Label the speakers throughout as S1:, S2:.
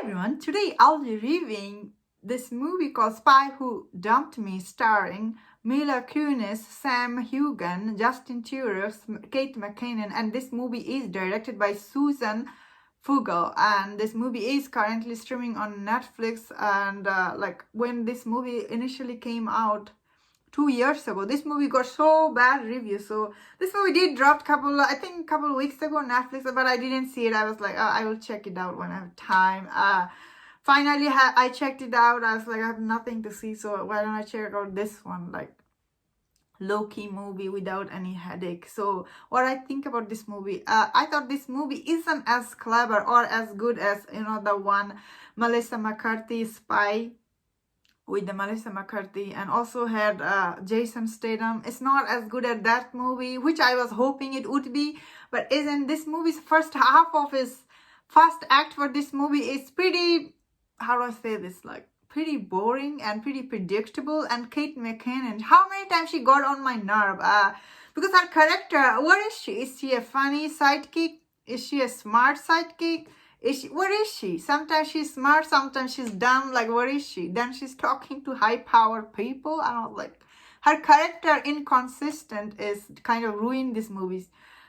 S1: Everyone, today I'll be reviewing this movie called Spy Who Dumped Me, starring Mila Kunis, Sam Heughan, Justin Theroux, Kate McKinnon, and this movie is directed by Susan Fugal, and this movie is currently streaming on Netflix. And when this movie initially came out 2 years ago, this movie got so bad reviews. So this movie did drop couple weeks ago on Netflix, but I didn't see it. I was like, I will check it out when I have time. Finally, I checked it out. I was like, I have nothing to see, so why don't I check out this one, like low-key movie without any headache. So what I think about this movie, I thought this movie isn't as clever or as good as the one Melissa McCarthy, Spy, with the Melissa McCarthy, and also had Jason Statham. It's not as good as that movie, which I was hoping it would be. But isn't this movie's first half of his first act for this movie is pretty, how do I say this, like pretty boring and pretty predictable. And Kate McKinnon, how many times she got on my nerve, because her character, what is she? Is she a funny sidekick? Is she a smart sidekick? What is she? Sometimes she's smart, sometimes she's dumb. Like, what is she? Then she's talking to high-powered people. I don't like her character. Inconsistent is kind of ruined this movie.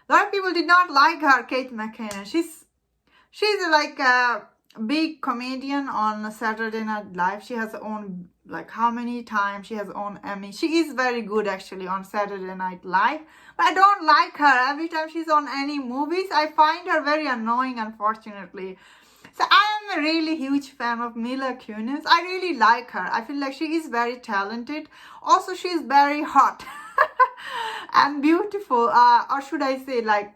S1: A lot of people did not like her, Kate McKinnon. She's like a big comedian on Saturday Night Live. She has her own, like, how many times she has her own Emmy. She is very good actually on Saturday Night Live. But I don't like her. Every time she's on any movies, I find her very annoying, unfortunately. So I am a really huge fan of Mila Kunis. I really like her. I feel like she is very talented. Also, she is very hot and beautiful. Or should I say, like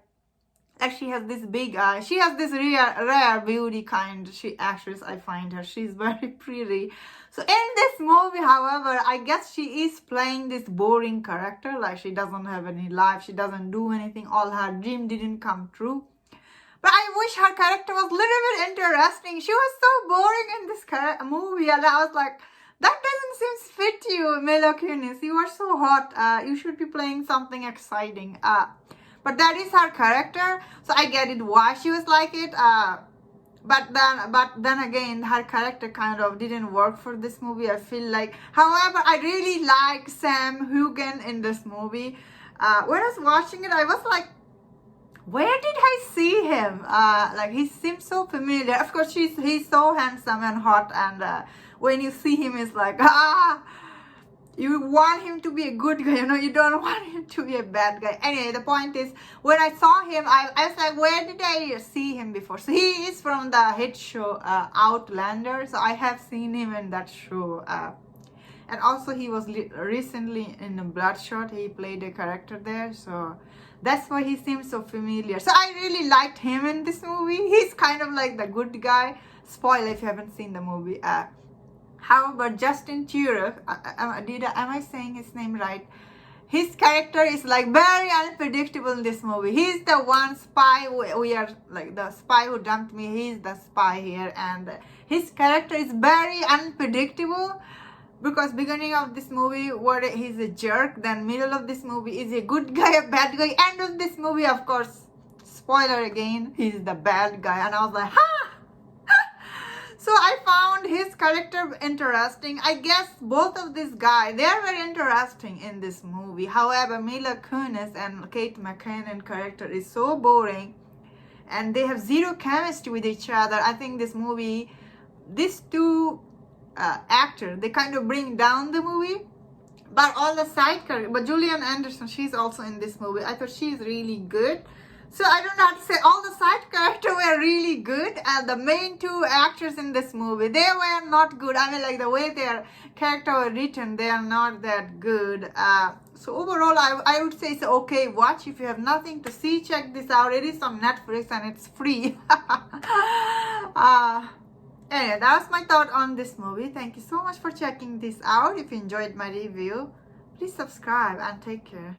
S1: she has this big she has this rare beauty kind actress. I find her, she's very pretty. So in this movie, however, I guess she is playing this boring character, like she doesn't have any life, she doesn't do anything, all her dream didn't come true. But I wish her character was a little bit interesting. She was so boring in this movie, and I was like, that doesn't seem fit you, Mila Kunis. You are so hot. You should be playing something exciting. But that is her character, so I get it why she was like it. But then again, her character kind of didn't work for this movie, I feel like. However, I really like Sam Heughan in this movie. When I was watching it, I was like, where did I see him? Like, he seems so familiar. Of course, he's so handsome and hot, and when you see him, it's like, you want him to be a good guy, you don't want him to be a bad guy. Anyway, the point is, when I saw him, I was like, where did I see him before? So he is from the hit show Outlander, so I have seen him in that show. And also he was recently in Bloodshot. He played a character there, so that's why he seems so familiar. So I really liked him in this movie. He's kind of like the good guy. Spoiler if you haven't seen the movie. However, Justin Theroux, am I saying his name right? His character is like very unpredictable in this movie. He's the one spy. We are like the spy who dumped me. He's the spy here, and his character is very unpredictable. Because beginning of this movie, he's a jerk. Then middle of this movie is a good guy, a bad guy. End of this movie, of course, spoiler again, he's the bad guy. And I was like, ha! So I found his character interesting. I guess both of these guys, they are very interesting in this movie. However, Mila Kunis and Kate McKinnon character is so boring, and they have zero chemistry with each other. I think this movie, these two actors, they kind of bring down the movie. But all the side characters, but Gillian Anderson, she's also in this movie. I thought she's really good. So I don't know how to say, all the side characters were really good, and the main two actors in this movie, they were not good. I mean, like the way their character were written, they are not that good. So overall, I would say it's okay watch. If you have nothing to see, check this out. It is on Netflix and it's free. Anyway, that was my thought on this movie. Thank you so much for checking this out. If you enjoyed my review, please subscribe and take care.